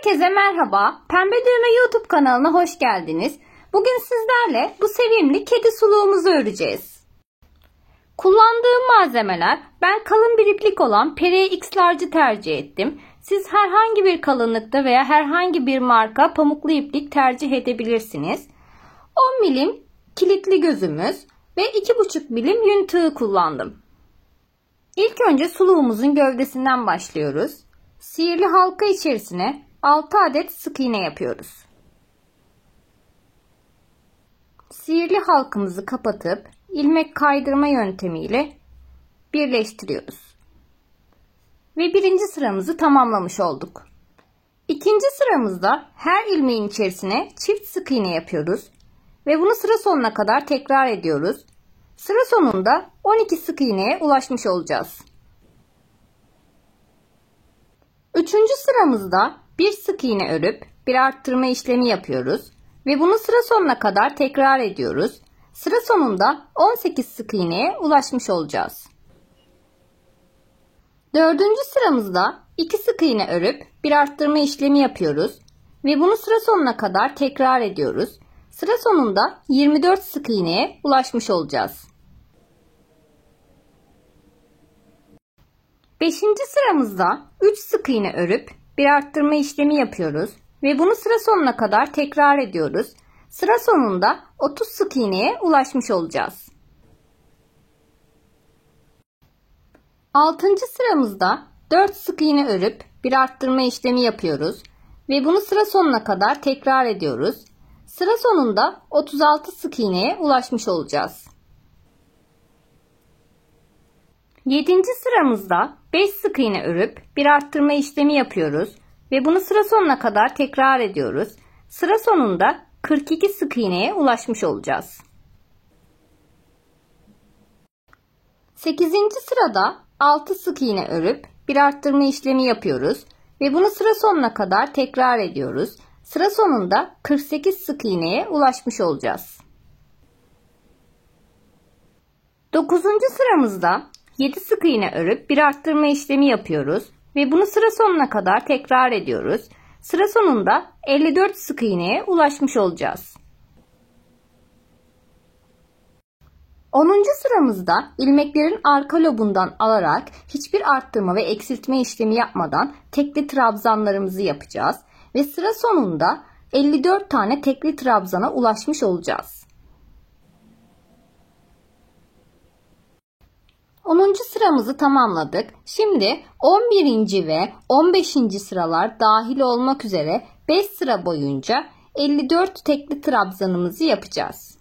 Herkese merhaba. Pembe Düğme YouTube kanalına hoş geldiniz. Bugün sizlerle bu sevimli kedi suluğumuzu öreceğiz. Kullandığım malzemeler, ben kalın bir iplik olan Perrier X Large'ı tercih ettim. Siz herhangi bir kalınlıkta veya herhangi bir marka pamuklu iplik tercih edebilirsiniz. 10 milim kilitli gözümüz ve 2,5 milim yün tığı kullandım. İlk önce suluğumuzun gövdesinden başlıyoruz. Sihirli halka içerisine 6 adet sık iğne yapıyoruz. Sihirli halkamızı kapatıp ilmek kaydırma yöntemiyle birleştiriyoruz. Ve birinci sıramızı tamamlamış olduk. İkinci sıramızda her ilmeğin içerisine çift sık iğne yapıyoruz. Ve bunu sıra sonuna kadar tekrar ediyoruz. Sıra sonunda 12 sık iğneye ulaşmış olacağız. Üçüncü sıramızda bir sık iğne örüp bir arttırma işlemi yapıyoruz. Ve bunu sıra sonuna kadar tekrar ediyoruz. Sıra sonunda 18 sık iğneye ulaşmış olacağız. Dördüncü sıramızda 2 sık iğne örüp bir arttırma işlemi yapıyoruz. Ve bunu sıra sonuna kadar tekrar ediyoruz. Sıra sonunda 24 sık iğneye ulaşmış olacağız. 5. sıramızda 3 sık iğne örüp bir arttırma işlemi yapıyoruz ve bunu sıra sonuna kadar tekrar ediyoruz. Sıra sonunda 30 sık iğneye ulaşmış olacağız. 6. sıramızda 4 sık iğne örüp bir arttırma işlemi yapıyoruz ve bunu sıra sonuna kadar tekrar ediyoruz. Sıra sonunda 36 sık iğneye ulaşmış olacağız. 7. sıramızda 5 sık iğne örüp bir arttırma işlemi yapıyoruz ve bunu sıra sonuna kadar tekrar ediyoruz. Sıra sonunda 42 sık iğneye ulaşmış olacağız. 8. sırada 6 sık iğne örüp bir arttırma işlemi yapıyoruz ve bunu sıra sonuna kadar tekrar ediyoruz. Sıra sonunda 48 sık iğneye ulaşmış olacağız. 9. sıramızda 7 sık iğne örüp bir arttırma işlemi yapıyoruz ve bunu sıra sonuna kadar tekrar ediyoruz. Sıra sonunda 54 sık iğneye ulaşmış olacağız. 10. sıramızda ilmeklerin arka lobundan alarak hiçbir arttırma ve eksiltme işlemi yapmadan tekli trabzanlarımızı yapacağız ve sıra sonunda 54 tane tekli trabzana ulaşmış olacağız. 10. sıramızı tamamladık. Şimdi 11. ve 15. sıralar dahil olmak üzere 5 sıra boyunca 54 tekli trabzanımızı yapacağız.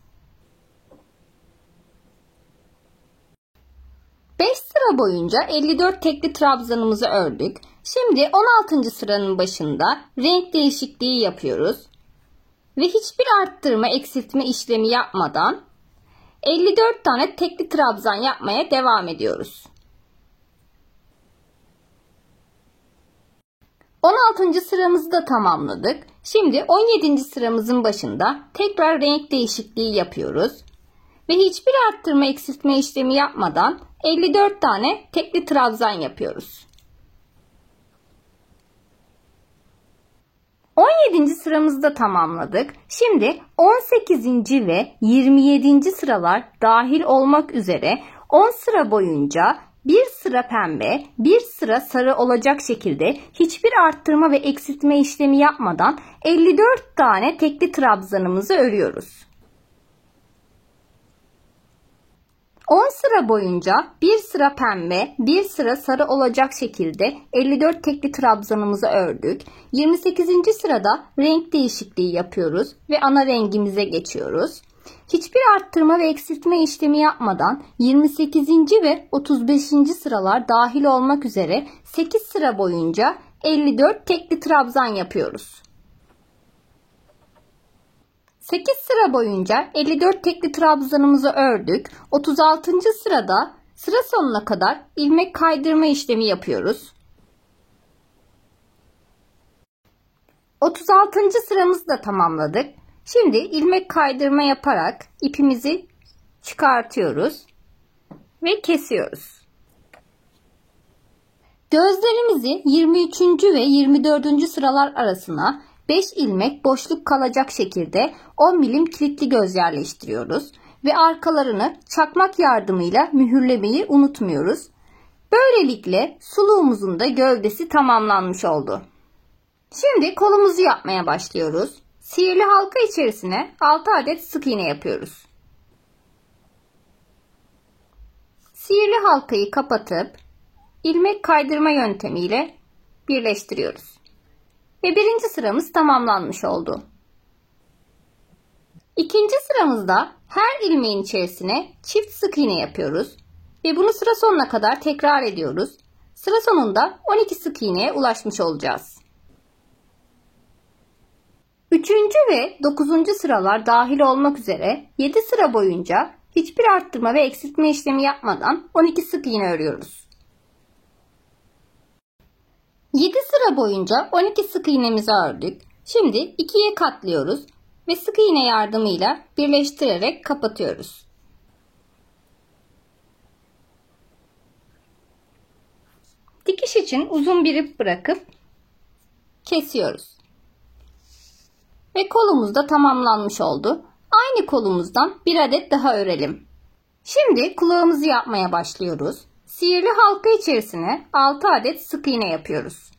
5 sıra boyunca 54 tekli trabzanımızı ördük. Şimdi 16. sıranın başında renk değişikliği yapıyoruz. Ve hiçbir arttırma, eksiltme işlemi yapmadan 54 tane tekli trabzan yapmaya devam ediyoruz. 16. sıramızı da tamamladık. Şimdi 17. sıramızın başında tekrar renk değişikliği yapıyoruz. Ve hiçbir arttırma, eksiltme işlemi yapmadan 54 tane tekli trabzan yapıyoruz. 17. sıramızı da tamamladık. Şimdi 18. ve 27. sıralar dahil olmak üzere 10 sıra boyunca bir sıra pembe, bir sıra sarı olacak şekilde hiçbir arttırma ve eksiltme işlemi yapmadan 54 tane tekli trabzanımızı örüyoruz. 10 sıra boyunca bir sıra pembe, bir sıra sarı olacak şekilde 54 tekli trabzanımızı ördük. 28. sırada renk değişikliği yapıyoruz ve ana rengimize geçiyoruz. Hiçbir arttırma ve eksiltme işlemi yapmadan 28. ve 35. sıralar dahil olmak üzere 8 sıra boyunca 54 tekli trabzan yapıyoruz. 8 sıra boyunca 54 tekli trabzanımızı ördük. 36. sırada sıra sonuna kadar ilmek kaydırma işlemi yapıyoruz. 36. sıramızı da tamamladık. Şimdi ilmek kaydırma yaparak ipimizi çıkartıyoruz ve kesiyoruz. Gözlerimizi 23. ve 24. sıralar arasına 5 ilmek boşluk kalacak şekilde 10 milim kilitli göz yerleştiriyoruz ve arkalarını çakmak yardımıyla mühürlemeyi unutmuyoruz. Böylelikle suluğumuzun da gövdesi tamamlanmış oldu. Şimdi kolumuzu yapmaya başlıyoruz. Sihirli halka içerisine 6 adet sık iğne yapıyoruz. Sihirli halkayı kapatıp ilmek kaydırma yöntemiyle birleştiriyoruz. Ve birinci sıramız tamamlanmış oldu. İkinci sıramızda her ilmeğin içerisine çift sık iğne yapıyoruz. Ve bunu sıra sonuna kadar tekrar ediyoruz. Sıra sonunda 12 sık iğneye ulaşmış olacağız. 3. ve 9. sıralar dahil olmak üzere 7 sıra boyunca hiçbir arttırma ve eksiltme işlemi yapmadan 12 sık iğne örüyoruz. 7 sıra boyunca 12 sık iğnemizi ördük. Şimdi 2'ye katlıyoruz ve sık iğne yardımıyla birleştirerek kapatıyoruz. Dikiş için uzun bir ip bırakıp kesiyoruz. Ve kolumuz da tamamlanmış oldu. Aynı kolumuzdan bir adet daha örelim. Şimdi kulağımızı yapmaya başlıyoruz. Sihirli halka içerisine 6 adet sık iğne yapıyoruz.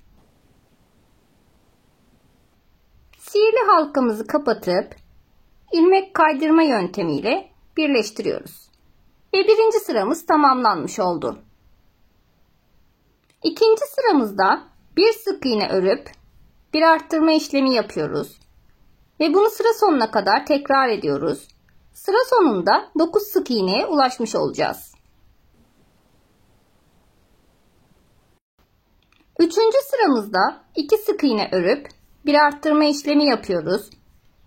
Sihirli halkamızı kapatıp ilmek kaydırma yöntemiyle birleştiriyoruz. Ve birinci sıramız tamamlanmış oldu. İkinci sıramızda bir sık iğne örüp bir arttırma işlemi yapıyoruz. Ve bunu sıra sonuna kadar tekrar ediyoruz. Sıra sonunda 9 sık iğneye ulaşmış olacağız. Üçüncü sıramızda 2 sık iğne örüp bir arttırma işlemi yapıyoruz.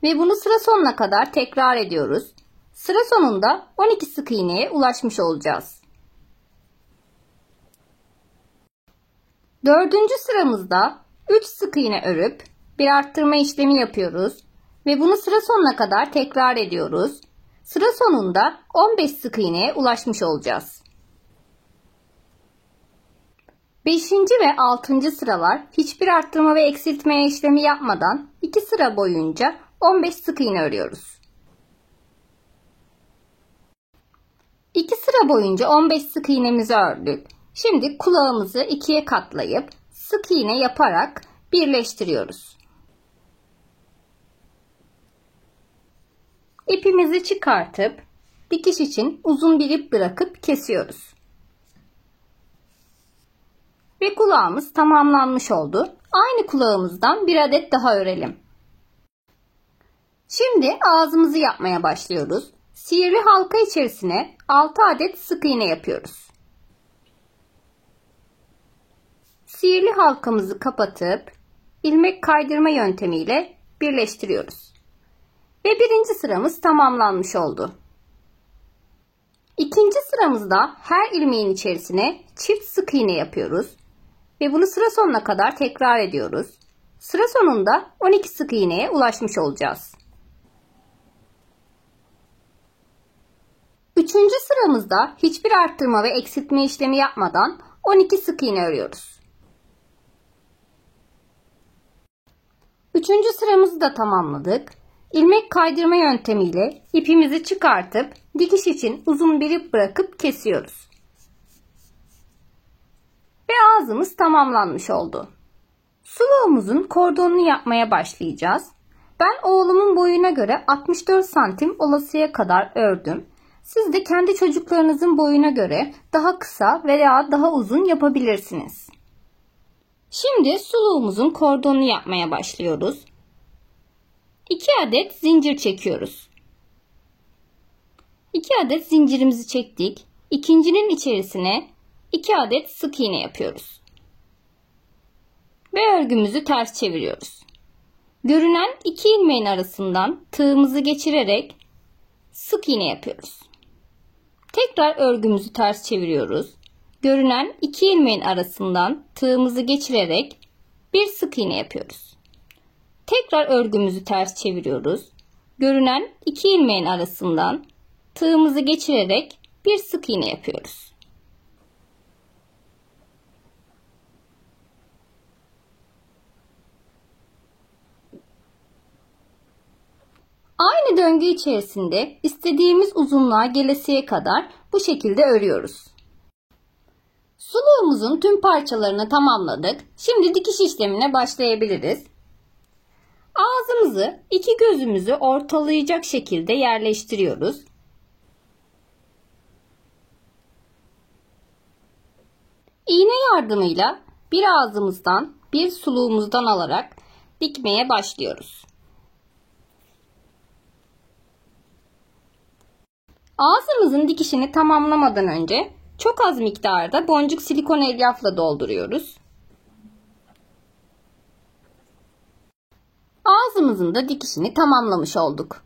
Ve bunu sıra sonuna kadar tekrar ediyoruz. Sıra sonunda 12 sık iğneye ulaşmış olacağız. Dördüncü sıramızda 3 sık iğne örüp bir arttırma işlemi yapıyoruz. Ve bunu sıra sonuna kadar tekrar ediyoruz. Sıra sonunda 15 sık iğneye ulaşmış olacağız. 5. ve 6. sıralar hiçbir arttırma ve eksiltme işlemi yapmadan 2 sıra boyunca 15 sık iğne örüyoruz. 2 sıra boyunca 15 sık iğnemizi ördük. Şimdi kulağımızı 2'ye katlayıp sık iğne yaparak birleştiriyoruz. İpimizi çıkartıp dikiş için uzun bir ip bırakıp kesiyoruz. Ve kulağımız tamamlanmış oldu. Aynı kulağımızdan bir adet daha örelim. Şimdi ağzımızı yapmaya başlıyoruz. Sihirli halka içerisine 6 adet sık iğne yapıyoruz. Sihirli halkamızı kapatıp ilmek kaydırma yöntemiyle birleştiriyoruz. Ve birinci sıramız tamamlanmış oldu. İkinci sıramızda her ilmeğin içerisine çift sık iğne yapıyoruz. Ve bunu sıra sonuna kadar tekrar ediyoruz. Sıra sonunda 12 sık iğneye ulaşmış olacağız. Üçüncü sıramızda hiçbir arttırma ve eksiltme işlemi yapmadan 12 sık iğne örüyoruz. Üçüncü sıramızı da tamamladık. İlmek kaydırma yöntemiyle ipimizi çıkartıp dikiş için uzun bir ip bırakıp kesiyoruz. Ve ağzımız tamamlanmış oldu. Suluğumuzun kordonunu yapmaya başlayacağız. Ben oğlumun boyuna göre 64 santim olasıya kadar ördüm. Siz de kendi çocuklarınızın boyuna göre daha kısa veya daha uzun yapabilirsiniz. Şimdi suluğumuzun kordonunu yapmaya başlıyoruz. 2 adet zincir çekiyoruz. 2 adet zincirimizi çektik. İkincinin içerisine 2 adet sık iğne yapıyoruz. Ve örgümüzü ters çeviriyoruz. Görünen 2 ilmeğin arasından tığımızı geçirerek sık iğne yapıyoruz. Tekrar örgümüzü ters çeviriyoruz. Görünen 2 ilmeğin arasından tığımızı geçirerek bir sık iğne yapıyoruz. Tekrar örgümüzü ters çeviriyoruz. Görünen 2 ilmeğin arasından tığımızı geçirerek bir sık iğne yapıyoruz. Aynı döngü içerisinde istediğimiz uzunluğa gelesiye kadar bu şekilde örüyoruz. Suluğumuzun tüm parçalarını tamamladık. Şimdi dikiş işlemine başlayabiliriz. Ağzımızı iki gözümüzü ortalayacak şekilde yerleştiriyoruz. İğne yardımıyla bir ağzımızdan bir suluğumuzdan alarak dikmeye başlıyoruz. Ağzımızın dikişini tamamlamadan önce çok az miktarda boncuk silikon elyafla dolduruyoruz. Ağzımızın da dikişini tamamlamış olduk.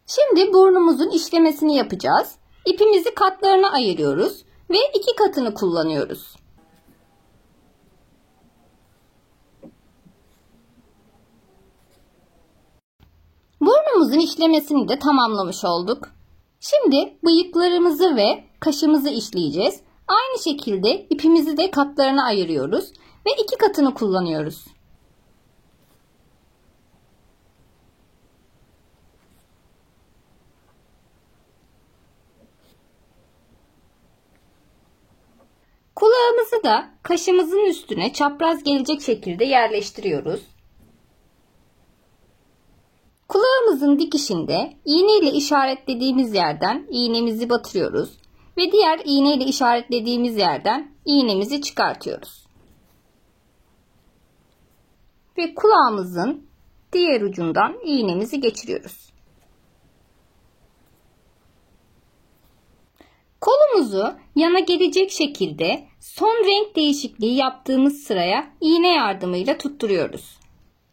Şimdi burnumuzun işlemesini yapacağız. İpimizi katlarına ayırıyoruz ve iki katını kullanıyoruz. Burnumuzun işlemesini de tamamlamış olduk. Şimdi bıyıklarımızı ve kaşımızı işleyeceğiz. Aynı şekilde ipimizi de katlarına ayırıyoruz ve iki katını kullanıyoruz. Kulağımızı da kaşımızın üstüne çapraz gelecek şekilde yerleştiriyoruz. Kulağımızın dikişinde iğne ile işaretlediğimiz yerden iğnemizi batırıyoruz ve diğer iğne ile işaretlediğimiz yerden iğnemizi çıkartıyoruz. Ve kulağımızın diğer ucundan iğnemizi geçiriyoruz. Kolumuzu yana gelecek şekilde son renk değişikliği yaptığımız sıraya iğne yardımıyla tutturuyoruz.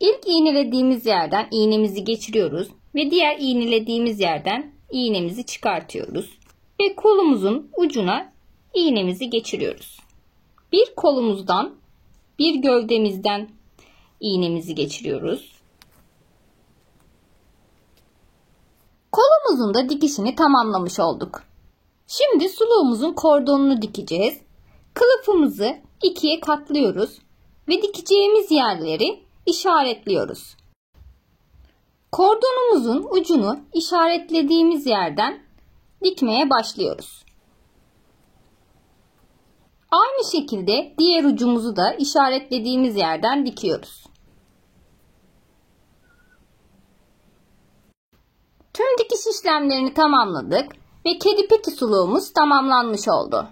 İlk iğnelediğimiz yerden iğnemizi geçiriyoruz ve diğer iğnelediğimiz yerden iğnemizi çıkartıyoruz. Ve kolumuzun ucuna iğnemizi geçiriyoruz. Bir kolumuzdan, bir gövdemizden iğnemizi geçiriyoruz. Kolumuzun da dikişini tamamlamış olduk. Şimdi suluğumuzun kordonunu dikeceğiz. Kılıfımızı ikiye katlıyoruz ve dikeceğimiz yerleri işaretliyoruz. Kordonumuzun ucunu işaretlediğimiz yerden dikmeye başlıyoruz. Aynı şekilde diğer ucumuzu da işaretlediğimiz yerden dikiyoruz. Tüm dikiş işlemlerini tamamladık ve kedi peti suluğumuz tamamlanmış oldu.